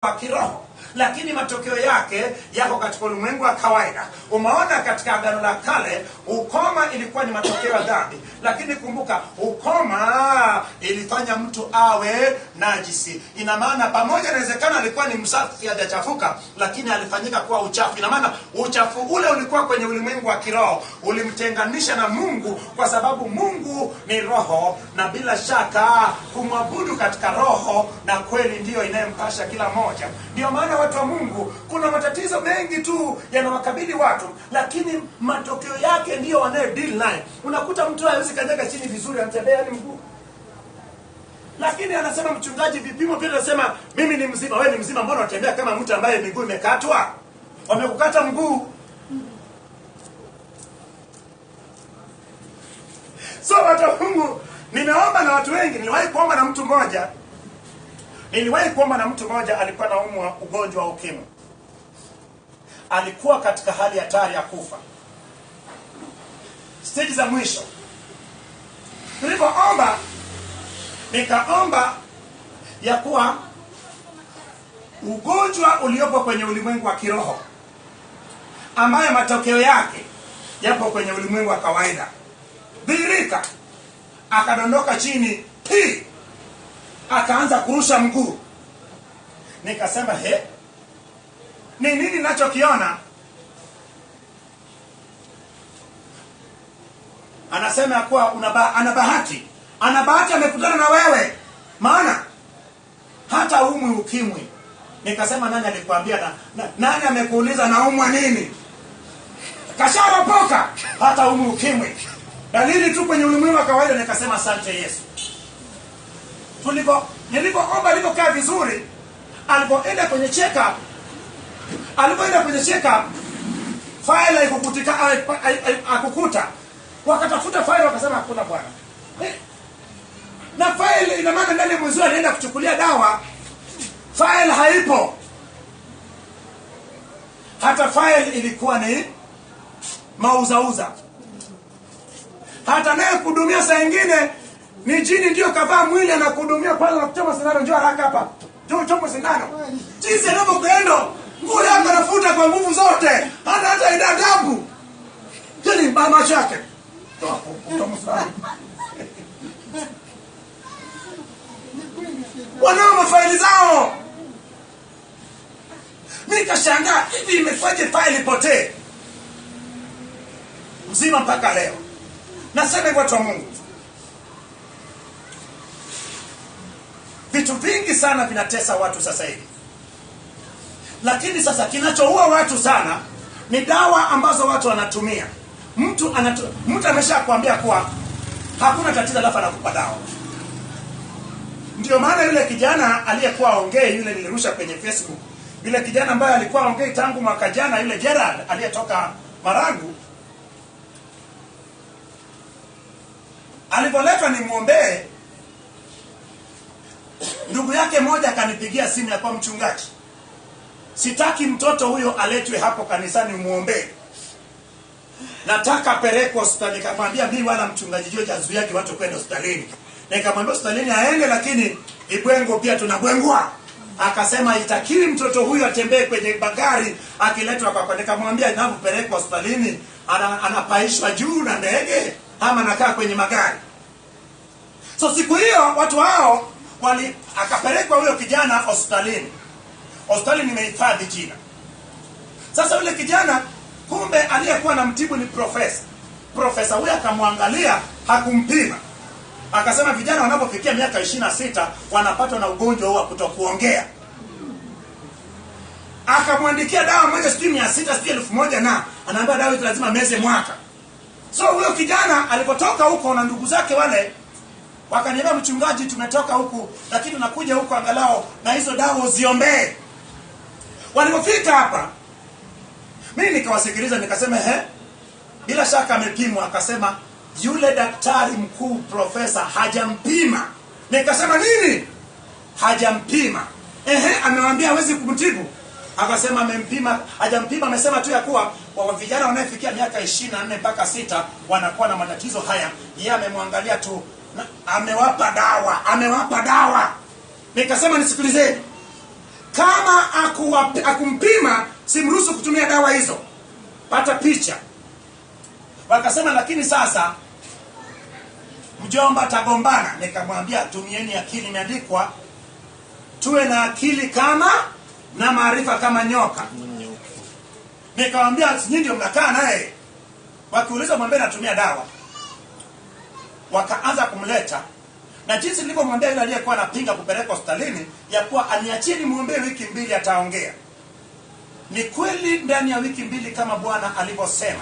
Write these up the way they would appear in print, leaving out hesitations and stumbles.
wa kiroho, lakini matokeo yake yako katika ulimwengu wa kawaida. Umeona katika Agano la Kale ukoma ilikuwa ni matokeo ya dhambi, lakini kumbuka ukoma ilifanya mtu awe najisi. Ina maana pamoja inawezekana alikuwa ni msafi hajachafuka, lakini alifanyika kuwa uchafu. Ina maana uchafu ule ulikuwa kwenye ulimwengu wa kiroho, ulimtenganisha na Mungu, kwa sababu Mungu ni roho, na bila shaka kumwabudu katika roho na kweli ndiyo inayempasha kila moja. Ndio maana watu wa Mungu, kuna matatizo mengi tu yanawakabili watu, lakini matokeo yake ndiyo wanayo deal naye. Unakuta mtu hawezi kanyaga chini vizuri, anatembea ni mguu, lakini anasema mchungaji, vipimo pia anasema mimi ni mzima. Wewe ni mzima, mbona unatembea kama mtu ambaye miguu imekatwa? Wamekukata mguu. So watu wa Mungu, nimeomba na watu wengi. Niliwahi kuomba na mtu mmoja alikuwa anaumwa ugonjwa wa ukimwi. Alikuwa katika hali hatari ya kufa, stage za mwisho. Nilipoomba, nikaomba ya kuwa ugonjwa uliopo kwenye ulimwengu wa kiroho, ambayo matokeo yake yapo kwenye ulimwengu wa kawaida, dhihirika. Akadondoka chini, akaanza kurusha mguu. Nikasema ni nini ninachokiona? Anasema ya kuwa ana bahati amekutana na wewe, maana hata umwi ukimwi. Nikasema nani alikwambia? Nani amekuuliza naumwa nini? Kasharopoka hata umwi ukimwi, dalili tu kwenye ulimwengu wa kawaida. Nikasema asante Yesu. Nilipoomba, nilipokaa vizuri, alipoenda kwenye check up, file haikukuta. Wakatafuta file, wakasema hakuna bwana. Na file ina maana ndani ya mwezi alienda kuchukulia dawa, file haipo. Hata file ilikuwa ni mauzauza. Hata naye kudumia saa nyingine ni jini ndio kavaa mwili, anakuhudumia pale na kuchoma sindano. Njoo haraka hapa, njoo choma sindano. Jinsi anavyokwenda, nguo yake anafuta kwa nguvu zote, hata ina adabu. Kile mama chake wanao mafaili zao. Nikashangaa, hivi imefanya faili potee mzima mpaka leo. Nasema watu wa Mungu, vitu vingi sana vinatesa watu sasa hivi, lakini sasa kinachoua watu sana ni dawa ambazo watu wanatumia. Mtu ameshakwambia kuwa hakuna tatizo, alafu anakupa dawa. Ndio maana yule kijana aliyekuwa ongei, yule nilirusha kwenye Facebook, yule kijana ambaye alikuwa ongei tangu mwaka jana, yule Gerald aliyetoka Marangu, alipoletwa nimwombee, ndugu yake moja akanipigia simu ya kwa mchungaji, sitaki mtoto huyo aletwe hapo kanisani muombe, nataka pelekwe hospitali. Nikamwambia mimi wala mchungaji George azuiaje watu kwenda hospitalini. Nikamwambia hospitalini aende, lakini Ibwengo pia tunabwengwa. Akasema itakiwi mtoto huyo atembee kwenye bagari akiletwa kwa. Nikamwambia ninapopelekwa hospitalini anapaishwa juu na ndege ama nakaa kwenye magari. So siku hiyo watu hao akapelekwa huyo kijana hospitalini. Hospitali nimehifadhi jina. Sasa yule kijana, kumbe aliyekuwa na mtibu ni profesa huyo. Akamwangalia, hakumpima. Akasema vijana wanapofikia miaka 26 wanapatwa na ugonjwa huo wa kutokuongea. Akamwandikia dawa moja, sijui 600, sijui 1000, na anaambia dawa hizo lazima meze mwaka. So huyo kijana alipotoka huko na ndugu zake wale, wakaniambia mchungaji, tumetoka huku lakini unakuja huko angalau na hizo dawa uziombee. Walipofika hapa, mimi nikawasikiliza, nikasema bila shaka amepimwa. Akasema yule daktari mkuu profesa hajampima. Nikasema nini? Hajampima? Amemwambia hawezi kumtibu? Akasema amempima, hajampima. Amesema tu ya kuwa kwa vijana wanaofikia miaka 24 mpaka 6 wanakuwa na matatizo haya. Yeye amemwangalia tu, amewapa dawa. Nikasema nisikilizeni, Kama akumpima, simruhusu kutumia dawa hizo. Pata picha. Wakasema lakini sasa mjomba tagombana. Nikamwambia tumieni akili, imeandikwa tuwe na akili kama na maarifa kama nyoka. Nikamwambia nyinyi ndio mnakaa naye. Wakiuliza mwambie natumia dawa. Wakaanza kumleta. Na jinsi nilipomwambia yule aliyekuwa anapinga kupeleka hospitalini ya kuwa aniachie nimwombee wiki 2 ataongea. Ni kweli ndani ya wiki 2 kama Bwana alivyosema,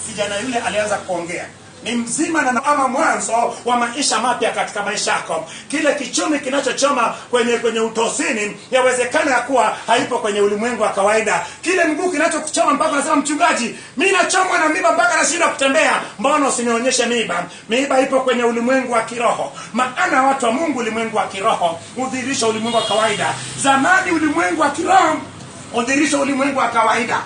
kijana yule alianza kuongea. Ni mzima na ama mwanzo wa maisha mapya katika maisha yako. Kile kichumi kinachochoma kwenye utosini, yawezekana ya kuwa haipo kwenye ulimwengu wa kawaida. Kile mguu kinachokuchoma mpaka unasema mchungaji, mimi nachomwa na miba mpaka nashinda kutembea. Mbona usinionyeshe miba? Miba ipo kwenye ulimwengu wa kiroho. Maana watu wa Mungu ulimwengu wa kiroho udhihirisha ulimwengu wa kawaida. Zamani ulimwengu wa kiroho udhihirisha ulimwengu wa kawaida.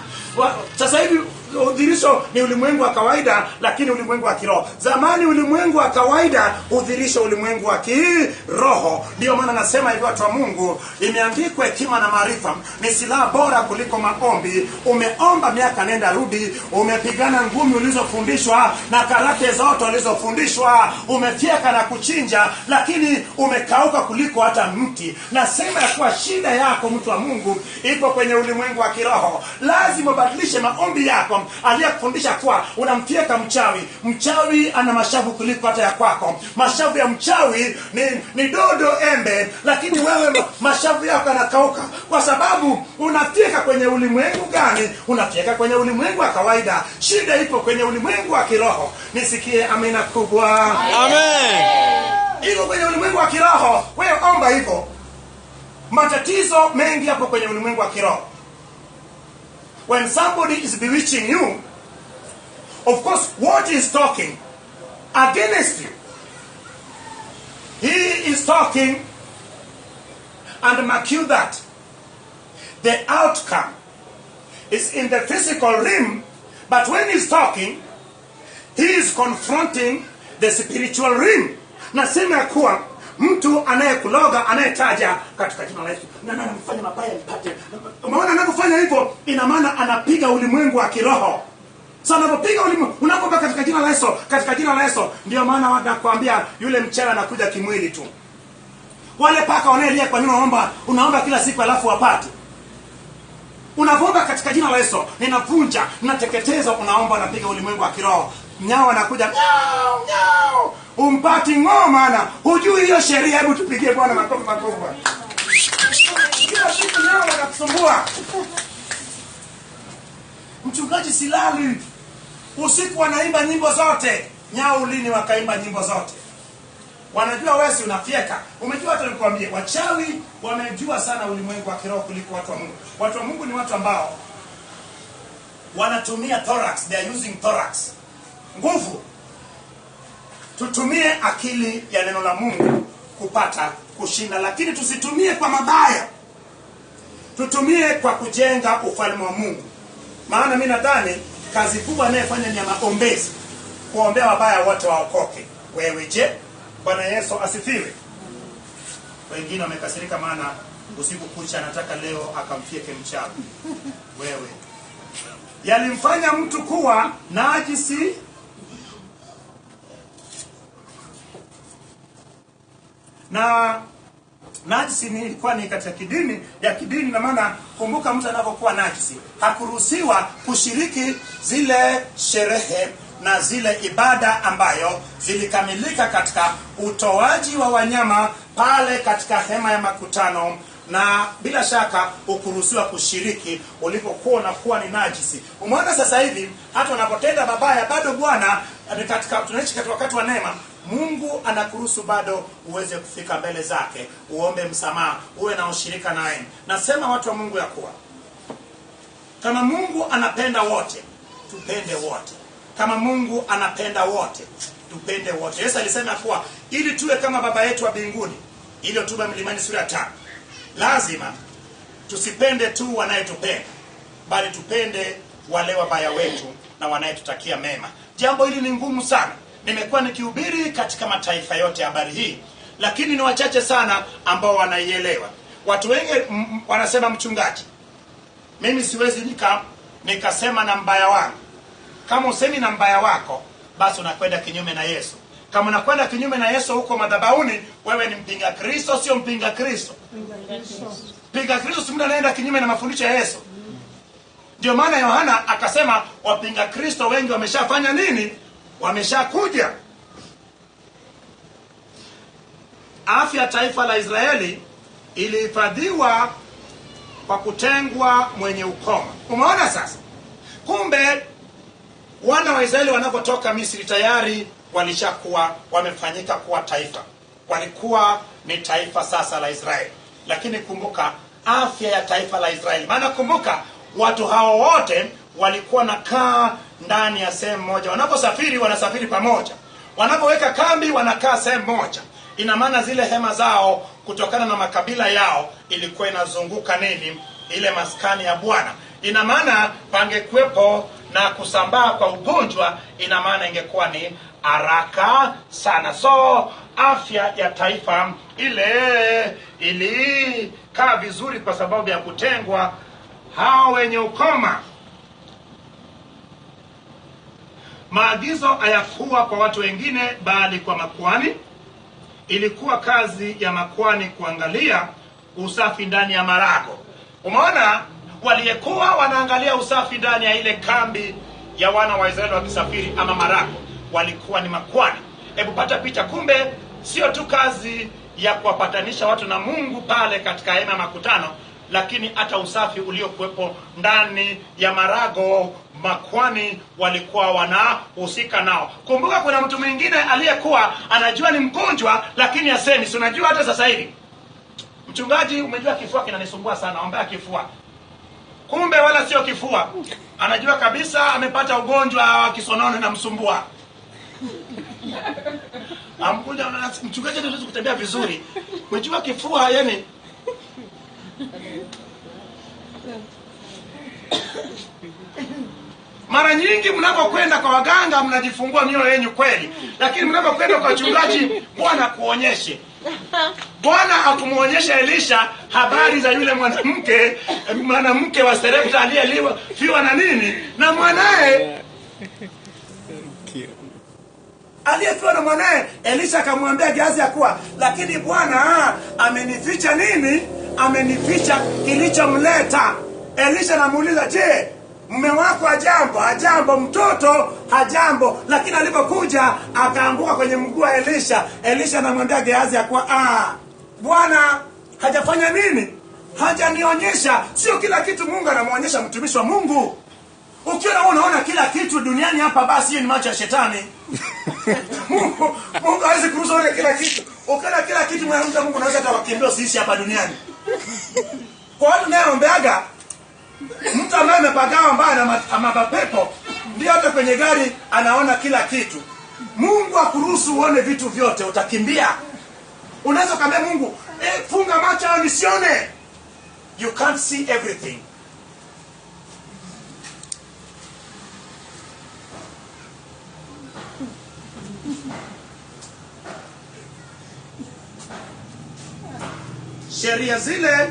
Sasa hivi udhihirisho ni ulimwengu wa kawaida, lakini ulimwengu wa kiroho. Zamani ulimwengu wa kawaida udhihirisho ulimwengu wa kiroho. Ndio maana nasema hivi, watu wa Mungu, imeandikwa hekima na maarifa ni silaha bora kuliko maombi. Umeomba miaka nenda rudi, umepigana ngumi ulizofundishwa na karate zote ulizofundishwa, umefyeka na kuchinja, lakini umekauka kuliko hata mti. Nasema ya kuwa shida yako, mtu wa Mungu, ipo kwenye ulimwengu wa kiroho. Lazima ubadilishe maombi yako. Aliyekufundisha kuwa unamfieka mchawi. Mchawi ana mashavu kuliko hata ya kwako. Mashavu ya mchawi ni dodo embe, lakini wewe mashavu yako yanakauka kwa sababu unafieka kwenye ulimwengu gani? Unafieka kwenye ulimwengu wa kawaida. Shida ipo kwenye ulimwengu wa kiroho. Nisikie amina kubwa. Amen. Iko kwenye ulimwengu wa kiroho. Wewe omba hivyo. Matatizo mengi hapo kwenye ulimwengu wa kiroho. When somebody is bewitching you, of course, what is talking against you? He is talking, and mark you that the outcome is in the physical realm, but when he's talking, he is confronting the spiritual realm. Nasema ya kuwa mtu anayekuloga, anayetaja katika jina la Yesu, na anamfanya mabaya mpate. Umeona anapofanya hivyo, ina maana anapiga ulimwengu wa kiroho. Sasa anapopiga ulimwengu, unapopa katika jina la Yesu, katika jina la Yesu, ndio maana wanakuambia yule mchawi anakuja kimwili tu. Wale paka wanaelia kwa nini unaomba kila siku alafu wapate. Unaomba katika jina la Yesu, ninavunja, ninateketeza, unaomba, unapiga ulimwengu wa kiroho. Nyao anakuja, nyao, nyao. Umpati ngoma na hujui hiyo sheria. Hebu tupigie Bwana makofi makubwa. Kila siku nyao wanakusumbua. Mchungaji silali usiku, wanaimba nyimbo zote. Nyao lini wakaimba nyimbo zote? Wanajua wewe si unafieka. Umejua, hata nikwambie, wachawi wamejua sana ulimwengu wa kiroho kuliko watu wa Mungu. Watu wa Mungu ni watu ambao wanatumia thorax, they are using thorax. Nguvu. Tutumie akili ya neno la Mungu kupata kushinda, lakini tusitumie kwa mabaya. Tutumie kwa kujenga ufalme wa Mungu. Maana mimi nadhani kazi kubwa anayefanya ni ya maombezi, kuombea wabaya wote waokoke. Wewe je? Bwana Yesu asifiwe. Wengine wamekasirika maana usiku kucha anataka leo akamfieke mchawi. Wewe, yalimfanya mtu kuwa najisi na najisi ilikuwa ni katika kidini, na maana kumbuka, mtu anapokuwa najisi hakuruhusiwa kushiriki zile sherehe na zile ibada ambayo zilikamilika katika utoaji wa wanyama pale katika hema ya makutano, na bila shaka ukuruhusiwa kushiriki ulipokuwa unakuwa ni najisi. Umeona sasa hivi hata unapotenda mabaya bado Bwana, tunaishi katika wakati wa neema, Mungu anakuruhusu bado uweze kufika mbele zake, uombe msamaha, uwe na ushirika naye. Nasema watu wa Mungu ya kuwa kama Mungu anapenda wote, tupende wote. Kama Mungu anapenda wote, tupende wote. Yesu alisema kuwa ili tuwe kama Baba yetu wa mbinguni, ili hotuba Mlimani sura 5, lazima tusipende tu wanayetupenda, bali tupende wale wabaya wetu na wanayetutakia mema. Jambo hili ni ngumu sana. Nimekuwa nikihubiri katika mataifa yote habari hii, lakini ni wachache sana ambao wanaielewa. watu wengi wanasema, mchungaji, mimi siwezi nikasema na mbaya wangu. Kama usemi na mbaya wako, basi unakwenda kinyume na Yesu. Kama unakwenda kinyume na Yesu huko madhabahuni, wewe ni mpinga Kristo, sio mpinga Kristo. Mpinga Kristo si mtu anaenda kinyume na mafundisho ya Yesu. Ndio maana Yohana akasema wapinga Kristo wengi wameshafanya nini? Wameshakuja. Afya ya taifa la Israeli ilihifadhiwa kwa kutengwa mwenye ukoma. Umeona sasa? Kumbe wana wa Israeli wanapotoka Misri tayari walishakuwa wamefanyika kuwa taifa. Walikuwa ni taifa sasa la Israeli. Lakini kumbuka afya ya taifa la Israeli. Maana kumbuka watu hao wote walikuwa nakaa ndani ya sehemu moja. Wanaposafiri wanasafiri pamoja. Wanapoweka kambi wanakaa sehemu moja. Ina maana zile hema zao kutokana na makabila yao ilikuwa inazunguka nini? Ile maskani ya Bwana. Ina maana pangekuwepo na kusambaa kwa ugonjwa, ina maana ingekuwa ni haraka sana. So afya ya taifa ile ilikaa vizuri kwa sababu ya kutengwa hao wenye ukoma. Maagizo hayakuwa kwa watu wengine bali kwa makuhani. Ilikuwa kazi ya makuhani kuangalia usafi ndani ya marago. Umeona, waliyekuwa wanaangalia usafi ndani ya ile kambi ya wana wa Israeli wakisafiri ama marago, walikuwa ni makuhani. Hebu pata picha. Kumbe sio tu kazi ya kuwapatanisha watu na Mungu pale katika hema ya makutano, lakini hata usafi uliokuwepo ndani ya marago makuhani walikuwa wanahusika nao. Kumbuka kuna mtu mwingine aliyekuwa anajua ni mgonjwa lakini asemi. Si unajua hata sasa hivi, mchungaji, umejua kifua kinanisumbua sana, ombea kifua. Kumbe wala sio kifua. Anajua kabisa amepata ugonjwa wa kisonono na msumbua. Amkuja mchungaji, anaweza kutembea vizuri. Umejua kifua yani. Mara nyingi mnapokwenda kwa waganga mnajifungua mioyo yenu kweli, lakini mnapokwenda kwa wachungaji, Bwana kuonyeshe. Bwana akumuonyesha Elisha habari za yule mwanamke wa Sarepta aliyefiwa na nini? Na mwanae. Aliyefiwa na mwanae. Elisha akamwambia Gehazi ya kuwa, lakini Bwana amenificha nini? Amenificha kilichomleta. Elisha anamuuliza, je, mume wako hajambo? Hajambo. Mtoto hajambo. Lakini alipokuja akaanguka kwenye mguu wa Elisha. Elisha anamwambia Gehazi ya kuwa, Bwana hajafanya nini? Hajanionyesha. Sio kila kitu Mungu anamuonyesha mtumishi wa Mungu. Ukiona unaona kila kitu duniani hapa, basi hiyo ni macho ya shetani. Mungu hawezi kuruhusu kila kitu. Ukiona kila kitu Mungu anaweza hata wakimbia usiishi hapa duniani. Kwa watu nayeombeaga, mtu ambaye amepagawa, ambaye ana mapepo, ndio hata kwenye gari anaona kila kitu. Mungu akuruhusu uone vitu vyote, utakimbia. Unaweza kumwambia Mungu, funga macho au nisione. You can't see everything. Sheria zile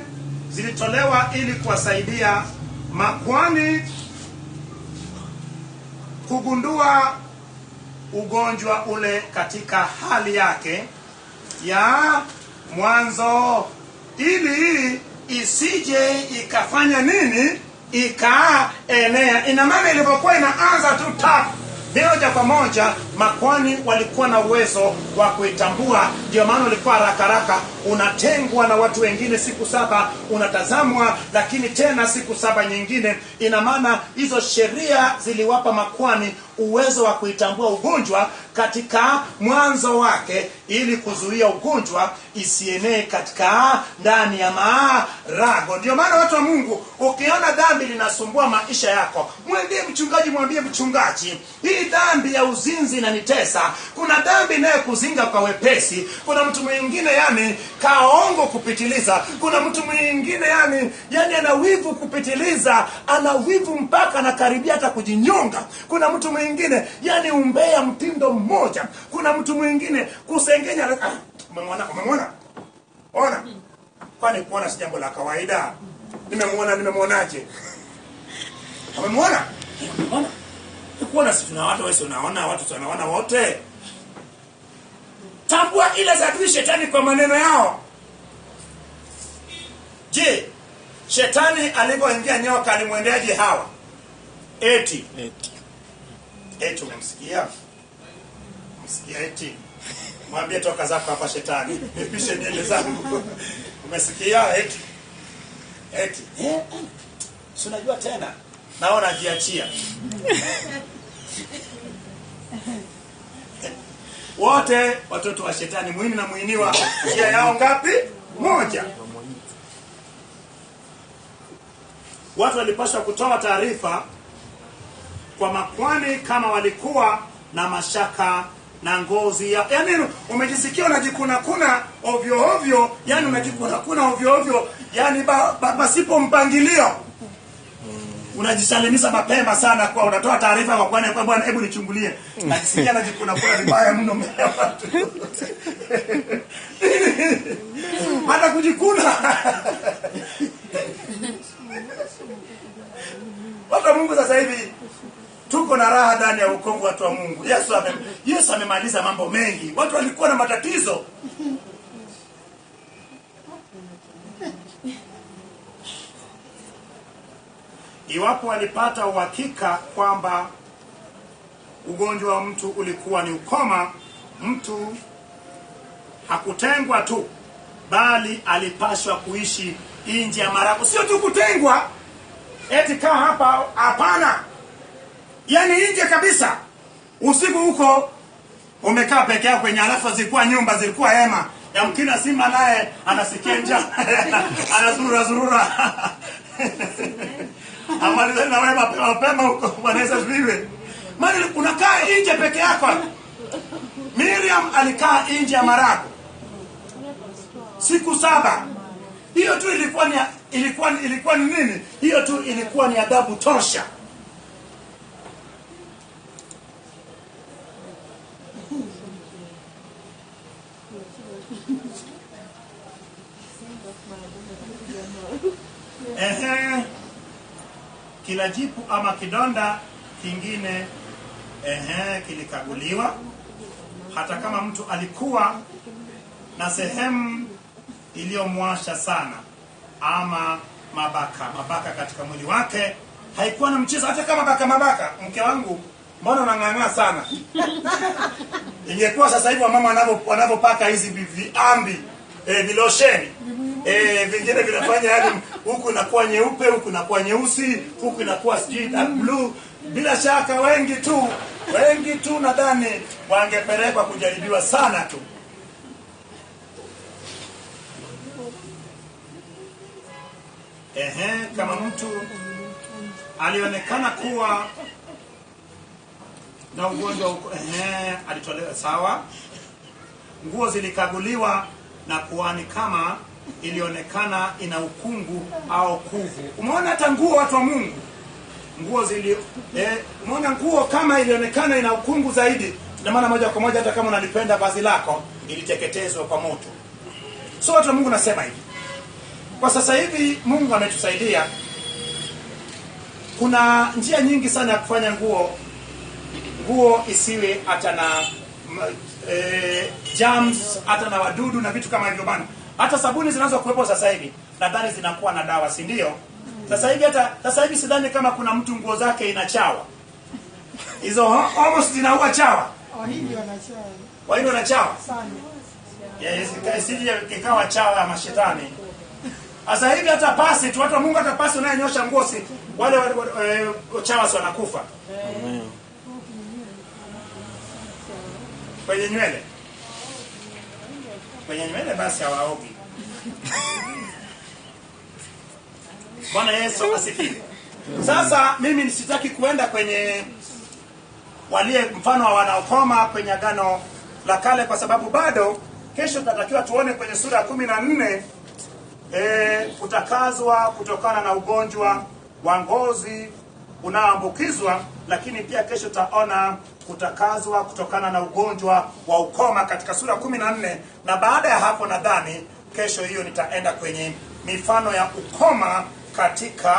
zilitolewa ili kuwasaidia makuhani kugundua ugonjwa ule katika hali yake ya mwanzo, ili isije ikafanya nini? Ikaenea. Ina maana ilipokuwa inaanza tu moja kwa moja, makuhani walikuwa na uwezo wa kuitambua. Ndio maana walikuwa haraka unatengwa na watu wengine siku 7, unatazamwa, lakini tena siku 7 nyingine. Ina maana hizo sheria ziliwapa makuhani uwezo wa kuitambua ugonjwa katika mwanzo wake, ili kuzuia ugonjwa isienee katika ndani ya marago. Ndio maana watu wa Mungu, ukiona dhambi linasumbua maisha yako, mwendie mchungaji, mwambie mchungaji, hii dhambi ya uzinzi inanitesa. Kuna dhambi inayokuzinga kwa wepesi. Kuna mtu mwingine yani kaongo kupitiliza. Kuna mtu mwingine yani ana wivu kupitiliza, ana wivu mpaka anakaribia hata kujinyonga. Kuna mtu mwingine yani umbea mtindo mmoja. Kuna mtu mwingine kusengenya. Umemwona? Ona. Kwani kuona si jambo la kawaida? Nimemwonaje? Umemwona? Unaona? Kuona si tuna watu, wewe unaona watu, tunaona wote. Tambua ile za adui shetani kwa maneno yao. Je, shetani alipoingia nyoka alimwendeaje Hawa? Eti umemsikia? Msikia eti. Mwambie toka zako hapa shetani. Nipishe niende zangu. Umesikia eti? Si unajua tena. Naona jiachia. Wote watoto wa shetani, muhini na muhiniwa, njia yao ngapi? Moja. Watu walipaswa kutoa taarifa kwa makwani kama walikuwa na mashaka na ngozi ya, yaani umejisikia unajikuna ovyo ovyo, yani unajikuna ovyo ovyo, yani basipo mpangilio. Unajisalimisha mapema sana, kwa unatoa taarifa kwa kwani, kwa bwana hebu nichungulie. Najisikia najikuna vibaya mno mbele watu. Hata kujikuna. Watu wa Mungu sasa hivi tuko na raha ndani ya wokovu, watu wa Mungu. Yesu amemaliza mambo mengi. Watu walikuwa na matatizo. Iwapo walipata uhakika kwamba ugonjwa wa mtu ulikuwa ni ukoma, mtu hakutengwa tu, bali alipaswa kuishi nje ya marago. Sio tu kutengwa, eti kaa hapa, hapana. Yani nje kabisa. Usiku huko umekaa peke yako kwenye, alafu zilikuwa nyumba, zilikuwa hema. Yamkini simba naye anasikia njaa. Anazurura. Amaliza na wewe mapema huko, Bwana vive. Maana unakaa nje peke yako. Miriam alikaa nje ya marago siku 7. Hiyo tu ilikuwa ni nini? Hiyo tu ilikuwa ni adhabu tosha. Kila jipu ama kidonda kingine kilikaguliwa, hata kama mtu alikuwa na sehemu iliyomwasha sana ama mabaka katika mwili wake. Haikuwa na mchezo, hata kama mabaka. Mke wangu, mbona unang'ang'aa sana? Ingekuwa sasa hivi mama wanapopaka hizi viambi vilosheni, vingine vinafanya hadi huku inakuwa nyeupe, huku inakuwa nyeusi, huku inakuwa blue. Bila shaka wengi tu nadhani wangepelekwa kujaribiwa sana tu. Kama mtu alionekana kuwa na ugonjwa alitolewa, sawa. Nguo zilikaguliwa na kuani kama ilionekana ina ukungu au kuvu. Umeona hata nguo, watu wa Mungu, nguo umeona nguo kama ilionekana ina ukungu zaidi, na maana moja kwa moja hata kama unalipenda vazi lako iliteketezwa kwa moto. So watu wa Mungu, nasema hivi, kwa sasa hivi Mungu ametusaidia. Kuna njia nyingi sana ya kufanya nguo isiwe hata na germs, hata na wadudu na vitu kama hivyo bana. Hata sabuni zinazokuwepo sasa hivi nadhani zinakuwa na dawa, si ndio? Sasa hivi sidhani kama kuna mtu nguo zake inachawa. Hizo almost zinaua chawa. Wahindi wanachawa sana. Yes, isije kikawa chawa ya mashetani. Sasa hivi hata pasi tu, watu wa Mungu, hata pasi unayonyosha nguo, si wale chawa wanakufa. Kwenye nywele basi hawaogi. Bwana Yesu asifiwe. Sasa mimi nisitaki kuenda kwenye walie mfano wa wanaokoma kwenye Agano la Kale, kwa sababu bado kesho tutatakiwa tuone kwenye sura ya 14 kutakazwa kutokana na ugonjwa wa ngozi unaoambukizwa, lakini pia kesho tutaona kutakazwa kutokana na ugonjwa wa ukoma katika sura 14, na baada ya hapo nadhani kesho hiyo nitaenda kwenye mifano ya ukoma katika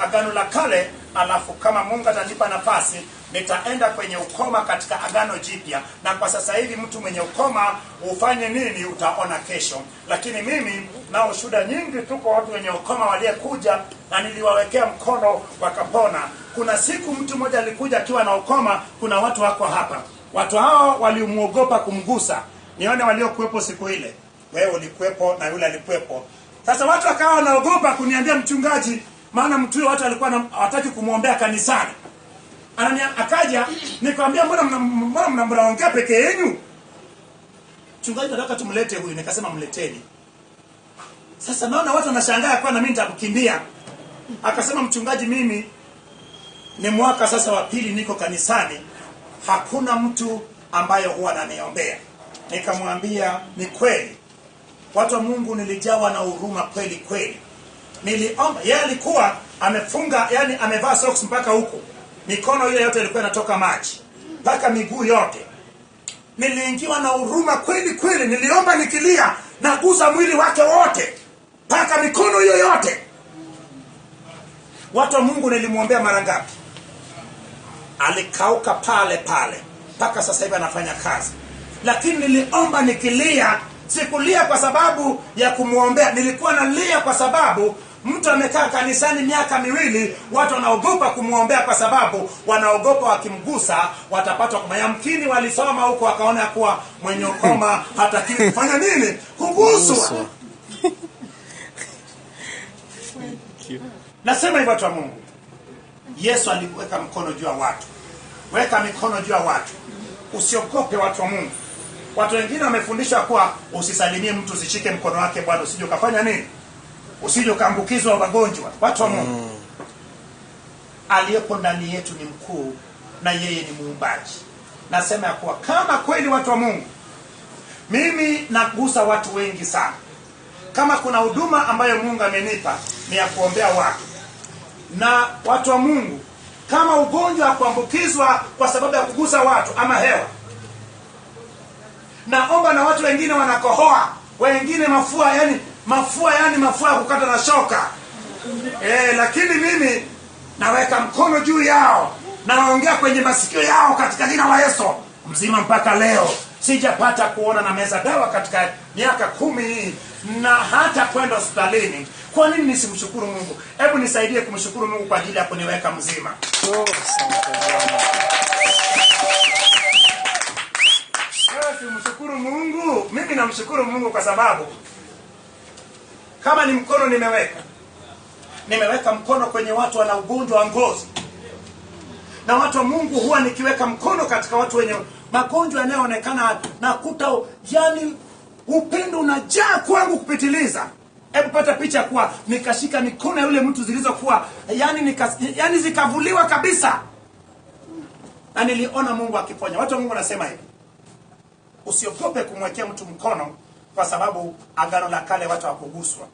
Agano la Kale, alafu kama Mungu atanipa nafasi nitaenda kwenye ukoma katika Agano Jipya. Na kwa sasa hivi mtu mwenye ukoma ufanye nini utaona kesho. Lakini mimi nao shuhuda nyingi, tuko watu wenye ukoma waliyekuja na niliwawekea mkono wakapona. Kuna siku mtu mmoja alikuja akiwa na ukoma, kuna watu wako hapa. Watu hao walimuogopa kumgusa. Nione waliokuwepo siku ile. Wewe ulikuwepo na yule alikuwepo. Sasa watu wakawa wanaogopa kuniambia mchungaji, maana mtu yule watu alikuwa hawataki kumuombea kanisani. Akaja nikamwambia mbona mnaongea peke yenu? Mchungaji nataka tumlete huyu, nikasema mleteni. Sasa naona watu wanashangaa kwa na mimi nitakukimbia. Akasema mchungaji, mimi ni mwaka sasa wa pili niko kanisani, hakuna mtu ambaye huwa ananiombea. Nikamwambia ni kweli. Watu wa Mungu, nilijawa na huruma kweli kweli. Niliomba, yeye alikuwa amefunga, yani amevaa socks mpaka huko. Mikono ile yote ilikuwa inatoka maji mpaka miguu yote. Niliingiwa na huruma kweli kweli, niliomba nikilia, nagusa mwili wake wote mpaka mikono hiyo yote. Watu wa Mungu, nilimwombea mara ngapi? Alikauka pale pale mpaka sasa hivi anafanya kazi. Lakini niliomba nikilia, sikulia kwa sababu ya kumuombea, nilikuwa nalia kwa sababu mtu amekaa kanisani miaka miwili, watu wanaogopa kumuombea kwa sababu wanaogopa wakimgusa watapata kwa yamkini walisoma huko wakaona kuwa mwenye ukoma hatakiwi kufanya nini? Kuguswa. Nasema hivyo watu wa Mungu. Yesu aliweka mkono juu ya watu. Weka mikono juu ya watu. Usiogope watu wa Mungu. Watu wengine wamefundishwa kuwa usisalimie mtu, usishike mkono wake bwana, usije ukafanya nini? Usije ukaambukizwa magonjwa. Watu wa Mungu, aliyepo ndani yetu ni mkuu na yeye ni muumbaji. Nasema ya kuwa kama kweli watu wa Mungu, mimi nagusa watu wengi sana. Kama kuna huduma ambayo Mungu amenipa ni ya kuombea watu. Na watu wa Mungu, kama ugonjwa wa kuambukizwa kwa sababu ya kugusa watu ama hewa, naomba na watu wengine wanakohoa, wengine mafua ya kukata na shoka. Lakini mimi naweka mkono juu yao, naongea kwenye masikio yao katika jina la Yesu. Mzima mpaka leo sijapata kuona na meza dawa katika miaka 10 na hata kwenda hospitalini. Kwa nini nisimshukuru Mungu? Hebu nisaidie kumshukuru Mungu kwa ajili ya kuniweka mzima. Mshukuru Mungu. Mimi namshukuru Mungu kwa sababu kama ni mkono nimeweka mkono kwenye watu wana ugonjwa wa ngozi. Na watu wa Mungu, huwa nikiweka mkono katika watu wenye magonjwa yanayoonekana, nakuta yani upendo unajaa kwangu kupitiliza. Hebu pata picha kwa nikashika mikono ya yule mtu zilizokuwa yani zikavuliwa kabisa. Na niliona Mungu akiponya. Watu wa Mungu nasema hivi, usiogope kumwekea mtu mkono kwa sababu Agano la Kale watu hawakuguswa.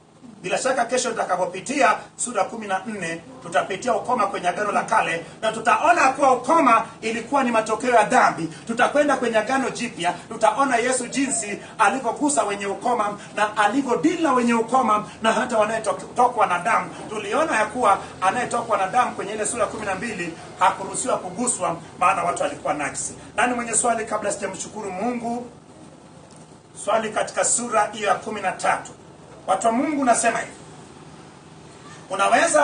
Bila shaka kesho tutakapopitia sura 14 tutapitia ukoma kwenye Agano la Kale na tutaona kuwa ukoma ilikuwa ni matokeo ya dhambi. Tutakwenda kwenye Agano Jipya, tutaona Yesu jinsi alivyogusa wenye ukoma na alivyodila wenye ukoma na hata wanayetokwa na damu. Tuliona ya kuwa anayetokwa na damu kwenye ile sura 12 hakuruhusiwa kuguswa maana watu walikuwa najisi. Nani mwenye swali kabla sijamshukuru Mungu? Swali katika sura hiyo ya 13. Watu wa Mungu, nasema hivi, unaweza